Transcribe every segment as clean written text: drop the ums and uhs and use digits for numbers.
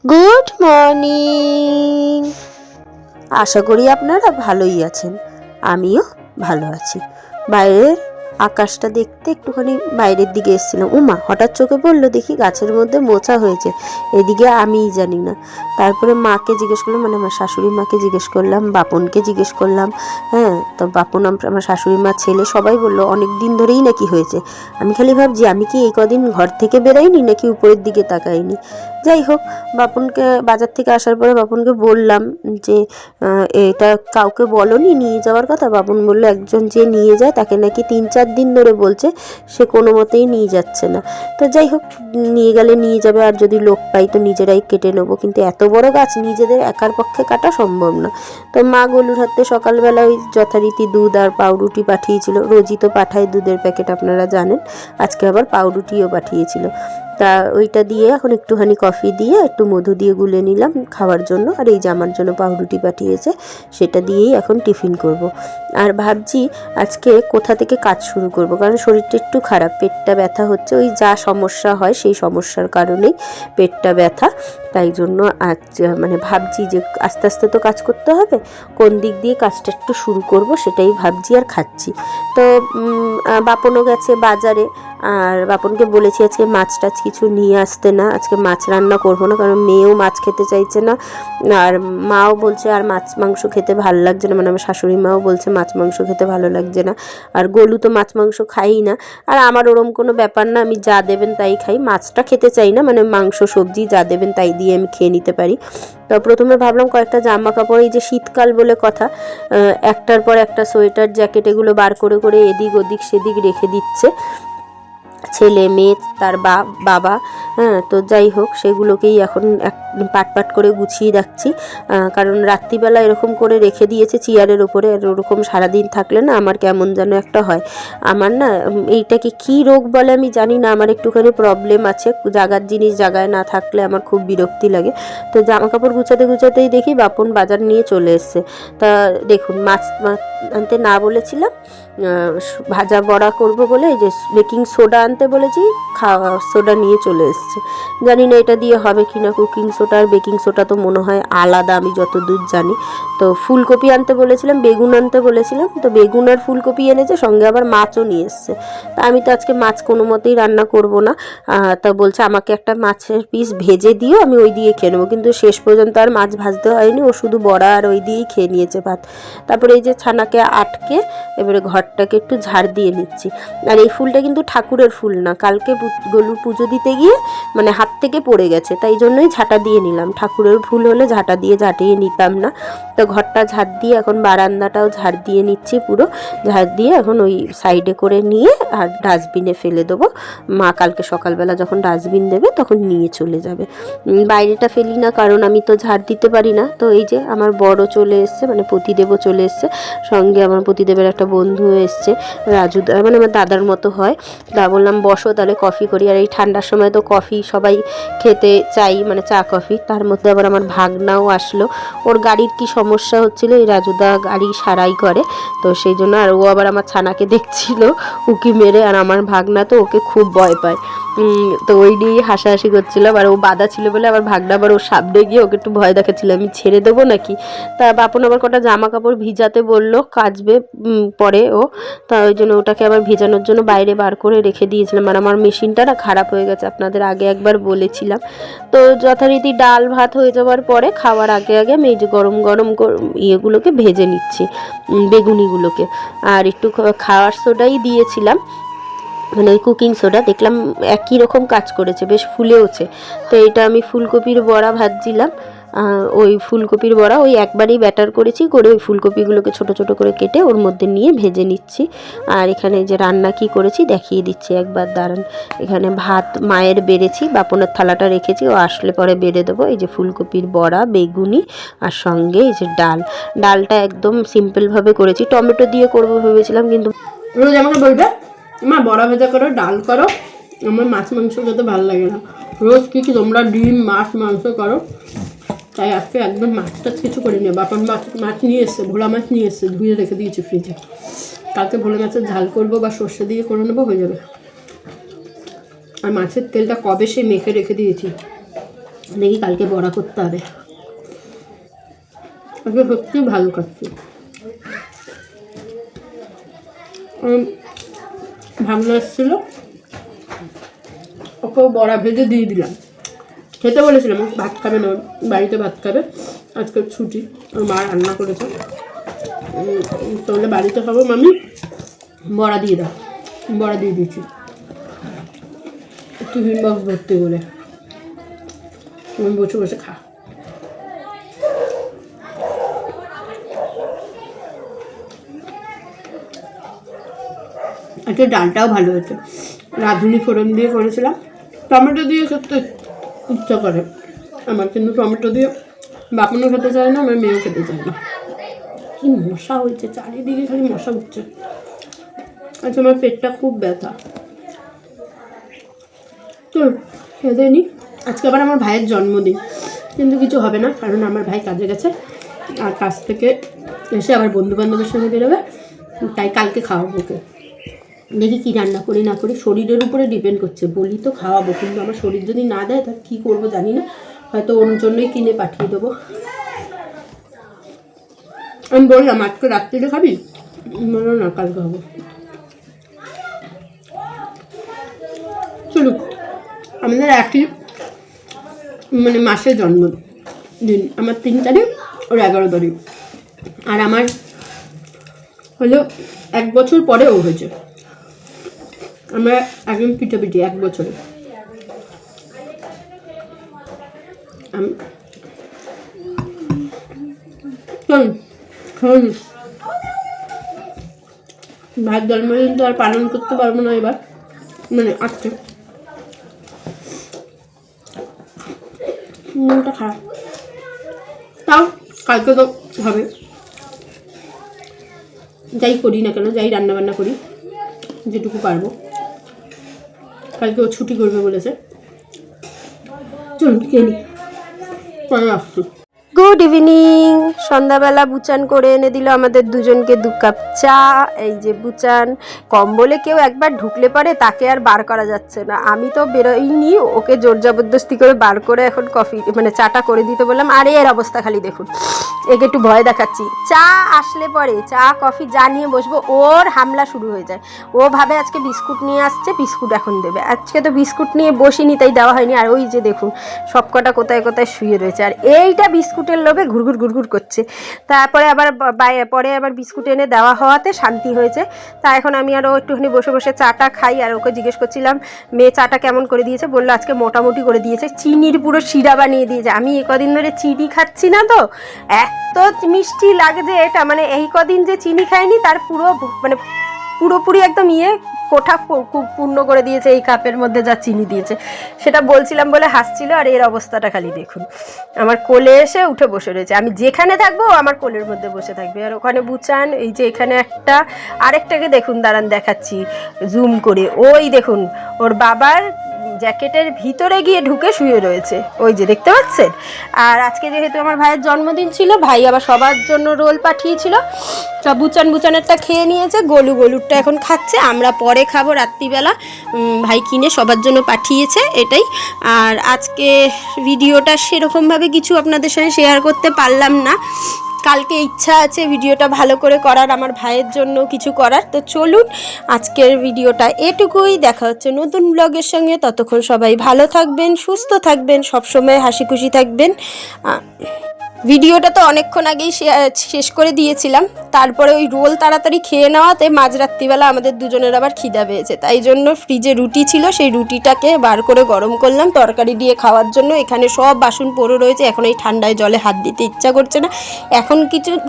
Good morning. আশা করি আপনারা ভালোই আছেন, আমিও ভালো আছি। বাইরের আকাশটা দেখতে একটুখানি বাইরের দিকে এসেছিলাম। উমা, হঠাৎ চোখে পড়লো, দেখি গাছের মধ্যে মোচা হয়েছে। এদিকে আমিই জানি না। তারপরে মাকে জিজ্ঞেস করলাম, মানে আমার শাশুড়ি মাকে জিজ্ঞেস করলাম, বাপনকে জিজ্ঞেস করলাম। হ্যাঁ, তো বাপন আমার শাশুড়ি মা ছেলে সবাই বললো অনেক দিন ধরেই নাকি হয়েছে। আমি খালি ভাবছি আমি কি এই কদিন ঘর থেকে বেরোইনি নাকি উপরের দিকে তাকাইনি। যাই হোক, বাপনকে বাজার থেকে আসার পরে বাপনকে বললাম যে এটা কাউকে বলনি নিয়ে যাওয়ার কথা। বাপন বললো একজন যে নিয়ে যায় তাকে নাকি 3-4 দিন ধরে বলছে, সে কোনো মতেই নিয়ে যাচ্ছে না। তো যাই হোক, নিয়ে গেলে নিয়ে যাবে, আর যদি লোক পাই তো নিজেরাই কেটে নেবো, কিন্তু এত বড় গাছ নিজেদের একার পক্ষে কাটা সম্ভব না। তো মা গলুর হাতে সকালবেলা ওই যথারীতি দুধ আর পাউরুটি পাঠিয়েছিল। রোজই তো পাঠায় দুধের প্যাকেট, আপনারা জানেন। আজকে আবার পাউরুটিও পাঠিয়েছিল। তা ওইটা দিয়ে এখন একটুখানি কফি দিয়ে একটু মধু দিয়ে গুলে নিলাম খাওয়ার জন্য। আর এই যে আমার জন্য পাউরুটি পাঠিয়েছে, সেটা দিয়েই এখন টিফিন করব। আর ভাবছি আজকে কোথা থেকে কাজ শুরু করব, কারণ শরীরটা একটু খারাপ, পেটটা ব্যথা হচ্ছে। ওই যা সমস্যা হয় সেই সমস্যার কারণেই পেটটা ব্যথা। তাই জন্য আজ মানে ভাবছি যে আস্তে আস্তে তো কাজ করতে হবে, কোন দিক দিয়ে কাজটা একটু শুরু করব সেটাই ভাবছি আর খাচ্ছি। তো বাপনও গেছে বাজারে, আর বাপনকে বলেছি আজকে মাছ টাছ কিছু নিয়ে আসতে না, আজকে মাছ রান্না করবো না, কারণ মেয়েও মাছ খেতে চাইছে না। আর মাও বলছে আর মাছ মাংস খেতে ভালো লাগছে না, মানে আমার শাশুড়ি মাও বলছে মাছ মাংস খেতে ভালো লাগছে না। আর গোলু তো মাছ মাংস খাই না। আর আমার ওরম কোনো ব্যাপার না, আমি যা দেবেন তাই খাই, মাছটা খেতে চাই না, মানে মাংস সবজি যা দেবেন তাই দিয়ে আমি খেয়ে নিতে পারি। তো প্রথমে ভাবলাম কয়েকটা জামা কাপড়, এই যে শীতকাল বলে কথা, একটার পর একটা সোয়েটার জ্যাকেট এগুলো বার করে করে এদিক ওদিক সেদিক রেখে দিচ্ছে ছেলে মেয়ে তার বাবা। হ্যাঁ, তো যাই হোক, সেগুলোকেই এখন পাট পাট করে গুছিয়ে রাখছি, কারণ রাত্রিবেলা এরকম করে রেখে দিয়েছে চেয়ারের ওপরে। আর ওরকম সারাদিন থাকলে না আমার কেমন যেন একটা হয়। আমার না এইটাকে কি রোগ বলে আমি জানি না, আমার একটুখানি প্রবলেম আছে, জাগার জিনিস জায়গায় না থাকলে আমার খুব বিরক্তি লাগে। তো জামা কাপড় গুছাতে গুছাতেই দেখি বাপন বাজার নিয়ে চলে এসছে। তা দেখুন, মাছ আনতে না বলেছিলাম, ভাজা বড়া করব বলে এই যে বেকিং সোডা আনতে বলেছি, খাওয়া সোডা নিয়ে চলে এসছে। জানি না এটা দিয়ে হবে কি না, কুকিং সোডা আর বেকিং সোডা তো মনে হয় আলাদা, আমি যতদূর জানি। তো ফুলকপি আনতে বলেছিলাম, বেগুন আনতে বলেছিলাম, তো বেগুন আর ফুলকপি এনেছে, সঙ্গে আবার মাছও নিয়ে এসছে। তা আমি তো আজকে মাছ কোনো মতেই রান্না করব না। তা বলছে আমাকে একটা মাছের পিস ভেজে দিও, আমি ওই দিয়ে খেয়ে নেবো। কিন্তু শেষ পর্যন্ত আর মাছ ভাজতে হয়নি, ও শুধু বড়া আর ওই দিয়েই খেয়ে নিয়েছে ভাত। তারপরে এই যে ছানাকে আটকে এবারে ঘরটাকে একটু ঝাড় দিয়ে নিচ্ছি। আর এই ফুলটা কিন্তু ঠাকুরের ফুল না, কালকে গলুর পুজো দিতে গিয়ে মানে হাত থেকে পড়ে গেছে, তাই জন্যই ঝাঁটা দিয়ে নিলাম। ঠাকুরের ফুল হলে ঝাঁটা দিয়ে ঝাঁটিয়ে নিতাম না। তো ঘরটা ঝাড় দিয়ে এখন বারান্দাটাও ঝাড় দিয়ে নিচ্ছি, পুরো ঝাড় দিয়ে এখন ওই সাইডে করে নিয়ে আর ডাস্টবিনে ফেলে দেবো। মা কালকে সকালবেলা যখন ডাস্টবিন দেবে তখন নিয়ে চলে যাবে। বাইরেটা ফেলি না, কারণ আমি তো ঝাড় দিতে পারি না। তো এই যে আমার বড় চলে এসছে, মানে পতিদেবও চলে এসছে, সঙ্গে আমার পতিদেবের একটা বন্ধু এসছে, রাজু, মানে আমার দাদার মতো হয়। তা বললাম বসো তাহলে কফি করি। আর এই ঠান্ডার সময় তো কফি সবাই খেতে চাই, মানে চা কফি। তার মধ্যে আবার আমার ভাগনাও আসলো, ওর গাড়ির কি সমস্যা হচ্ছিলো, এই রাজুদা গাড়ি সারাই করে, তো সেই জন্য। আর ও আবার আমার ছানাকে দেখছিল উকি মেরে, আর আমার ভাগনা তো ওকে খুব ভয় পায়। তো ওই নিয়েই হাসাহাসি করছিলাম। আর ও বাধা ছিল বলে আবার ভাগনা আবার ওর সামনে গিয়ে ওকে একটু ভয় দেখাচ্ছিল, আমি ছেড়ে দেবো নাকি। তা বাপন আবার কটা জামা কাপড় ভিজাতে বললো, কাচবে পরে ও। তা ওই জন্য ওটাকে আবার ভেজানোর জন্য বাইরে বার করে রেখে দিয়েছিলাম। আর আমার মেশিনটা না খারাপ হয়ে গেছে, আপনাদের আগে একবার বলেছিলাম। তো যথারীতি ডাল ভাত হয়ে যাওয়ার পরে খাওয়ার আগে আগে আমি এই যে গরম গরম ইয়েগুলোকে ভেজে নিচ্ছি, বেগুনিগুলোকে। আর একটু খাওয়ার সোডাই দিয়েছিলাম, মানে ওই কুকিং সোডা, দেখলাম একই রকম কাজ করেছে, বেশ ফুলেওছে। তো এটা আমি ফুলকপির বড়া ভাজছিলাম। ওই ফুলকপির বড়া ওই একবারই ব্যাটার করেছি, করে ওই ফুলকপিগুলোকে ছোট ছোট করে কেটে ওর মধ্যে নিয়ে ভেজে নিচ্ছি। আর এখানে যে রান্না কি করেছি দেখিয়ে দিচ্ছি একবার, দাঁড়ান। এখানে ভাত মায়ের বেড়েছি, বাপনের থালাটা রেখেছি, ও আসলে পরে বেড়ে দেবো। এই যে ফুলকপির বড়া, বেগুনি, আর সঙ্গে এই যে ডালটা একদম সিম্পলভাবে করেছি, টমেটো দিয়ে করবো ভেবেছিলাম, কিন্তু রোজ আমাকে বলবে মা বড়া ভাজা করো, ডাল করো, আমার মাছ মাংস খেতে ভালো লাগে না। রোজ কি তোমরা ডিম মাছ মাংস করো, তাই আজকে একদম মাছ টাছ কিছু করে নিও। বাপন মাছ নিয়ে এসছে, ভোলা মাছ নিয়ে এসছে, ধুয়ে রেখে দিয়েছি ফ্রিজে। কালকে ভোলা মাছের ঝাল করবো বা সর্ষে দিয়ে করে নেবো, হয়ে যাবে। আর মাছের তেলটা কবে সে মেখে রেখে দিয়েছি, দেখি কালকে বড়া করতে হবে। আজকে সত্যি ভালো খাচ্ছি। ভাবনা এসেছিলো, ওকেও বড়া ভেজে দিয়ে দিলাম। খেতে বলেছিলাম, ভাত খাবে না, বাড়িতে ভাত খাবে, আজকে ছুটি, ওর মা রান্না করেছে, তাহলে বাড়িতে খাবো, মামি বড়া দিয়ে দাও। বড়া দিয়ে দিয়েছি টিফিন বক্স ভর্তি করে, তুমি বসে বসে খা। আজকে ডালটাও ভালো হয়েছে, রাঁধুনি ফোড়ন দিয়ে করেছিলাম। টমেটো দিয়ে খেতে ইচ্ছা করে আমার, কিন্তু টমেটো দিয়ে বাপনও খেতে চায় না, আমার মেয়েও খেতে চায় না। কি মশা হয়েছে চারিদিকে, খালি মশা উঠছে। আচ্ছা, আমার পেটটা খুব ব্যথা। চল খেতে নি। আজকে আবার আমার ভাইয়ের জন্মদিন, কিন্তু কিছু হবে না, কারণ আমার ভাই কাজে গেছে, আর কাজ থেকে এসে আবার বন্ধুবান্ধবের সঙ্গে বেরোবে, তাই কালকে খাওয়াবো ওকে। দেখি কী রান্না করি না করি, শরীরের উপরে ডিপেন্ড করছে। বলি তো খাওয়াবো, কিন্তু আমার শরীর যদি না দেয় তাহলে কী করবো জানি না, হয়তো ওর জন্যই কিনে পাঠিয়ে দেবো। আমি বললাম আজকে রাত্রিরে খাবি, বললো না কালকে খাবো। চলুক, আমাদের একই মানে মাসে জন্মদিন, আমার 3 তারিখ, ওর 11 তারিখ, আর আমার হলো 1 বছর পরে ও হয়েছে। আমরা একদম পিঠাপিঠি 1 বছরে। চল ভাইয়ের জন্মদিন তো আর পালন করতে পারবো না এবার, মানে আজকে মনটা খারাপ, তাও কালকে তো হবে। যাই করি না কেন, যাই রান্নাবান্না করি, যেটুকু পারবো। কালকে ও ছুটি করবে বলেছে। চলুন খেয়ে নি, পরে আসছি। Good evening. সন্ধ্যাবেলা বুচান করে এনে দিল আমাদের দুজনকে 2 কাপ চা। এই যে বুচান, কম্বলে কেউ একবার ঢুকলে পারে তাকে আর বার করা যাচ্ছে না। আমি তো বেরোইনি, ওকে জোর জবরদস্তি করে বার করে এখন কফি মানে চাটা করে দিতে বললাম। আর এর অবস্থা খালি দেখুন, একে একটু ভয় দেখাচ্ছি। চা আসলে পরে চা কফি যা নিয়ে বসবো ওর হামলা শুরু হয়ে যায়। ও ভাবে আজকে বিস্কুট নিয়ে আসছে, বিস্কুট এখন দেবে। আজকে তো বিস্কুট নিয়ে বসিনি, তাই দেওয়া হয়নি। আর ওই যে দেখুন সবকটা কোথায় কোথায় শুয়ে রয়েছে, আর এইটা বিস্কুটের লোভে ঘুরঘুর ঘুরঘুর করছে। তারপরে আবার পরে আবার বিস্কুট এনে দেওয়া হওয়াতে শান্তি হয়েছে। তা এখন আমি আরও একটুখানি বসে বসে চাটা খাই। আর ওকে জিজ্ঞেস করছিলাম মেয়ে চাটা কেমন করে দিয়েছে, বললো আজকে মোটামুটি করে দিয়েছে, চিনির পুরো শিরা বানিয়ে দিয়েছে। আমি এই কদিন ধরে চিনি খাচ্ছি না, তো এত মিষ্টি লাগে যে এটা, মানে এই কদিন যে চিনি খাইনি তার পুরো মানে পুরোপুরি একদম কোঠা পূর্ণ করে দিয়েছে এই কাপের মধ্যে যা চিনি দিয়েছে। সেটা বলছিলাম বলে হাসছিল। আর এর অবস্থাটা খালি দেখুন, আমার কোলে এসে উঠে বসে রয়েছে। আমি যেখানে থাকবো আমার কোলের মধ্যে বসে থাকবে। আর ওখানে বুচান, এই যে এখানে আরেকটাকে দেখুন, দাঁড়ান দেখাচ্ছি জুম করে, ওই দেখুন ওর বাবার জ্যাকেটের ভিতরে গিয়ে ঢুকে শুয়ে রয়েছে, ওই যে দেখতে পাচ্ছেন। আর আজকে যেহেতু আমার ভাইয়ের জন্মদিন ছিল, ভাই আবার সবার জন্য রোল পাঠিয়েছিল, সব বুচানেরটা খেয়ে নিয়েছে, গলুরটা এখন খাচ্ছে, আমরা পরে খাবো রাত্রিবেলা। ভাই কিনে সবার জন্য পাঠিয়েছে এটাই। আর আজকে ভিডিওটা সেরকমভাবে কিছু আপনাদের সাথে শেয়ার করতে পারলাম না, কালকে ইচ্ছা আছে ভিডিওটা ভালো করে করার, আমার ভাইয়ের জন্য কিছু করার। তো চলুন আজকের ভিডিওটা এটুকুই, দেখা হচ্ছে নতুন ব্লগের সঙ্গে। ততক্ষণ সবাই ভালো থাকবেন, সুস্থ থাকবেন, সবসময় হাসি খুশি থাকবেন। ভিডিওটা তো অনেকক্ষণ আগেই শেষ করে দিয়েছিলাম, তারপরে ওই রোল তাড়াতাড়ি খেয়ে নেওয়াতে মাঝরাত্রিবেলা আমাদের দুজনের আবার খিদা পেয়েছে, তাই জন্য ফ্রিজে রুটি ছিল, সেই রুটিটাকে বার করে গরম করলাম তরকারি দিয়ে খাওয়ার জন্য। এখানে সব বাসন পড়ে রয়েছে, এখন এই ঠান্ডায় জলে হাত দিতে ইচ্ছা করছে না। এখন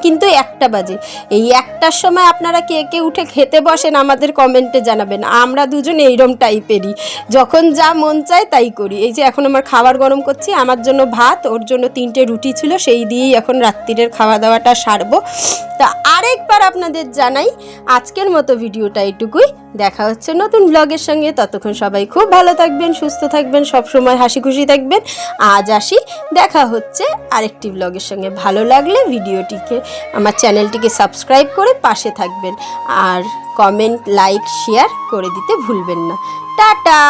কিন্তু 1টা বাজে, এই 1টার সময় আপনারা কে কে উঠে খেতে বসেন আমাদের কমেন্টে জানাবেন। আমরা দুজন এইরকম টাইপেরই, যখন যা মন চায় তাই করি। এই যে এখন আমার খাবার গরম করছি, আমার জন্য ভাত, ওর জন্য 3টে রুটি ছিল, সেই দিয়েই এখন রাত্রিরের খাওয়া দাওয়াটা সারবো। তা আরেকবার আপনাদের জানাই আজকের মতো ভিডিওটা এটুকুই, দেখা হচ্ছে নতুন ব্লগের সঙ্গে। ততক্ষণ সবাই খুব ভালো থাকবেন, সুস্থ থাকবেন, সবসময় হাসি খুশি থাকবেন। আজ আসি, দেখা হচ্ছে আরেকটি ব্লগের সঙ্গে। ভালো লাগলে ভিডিওটিকে, আমার চ্যানেলটিকে সাবস্ক্রাইব করে পাশে থাকবেন, আর কমেন্ট লাইক শেয়ার করে দিতে ভুলবেন না। টাটা।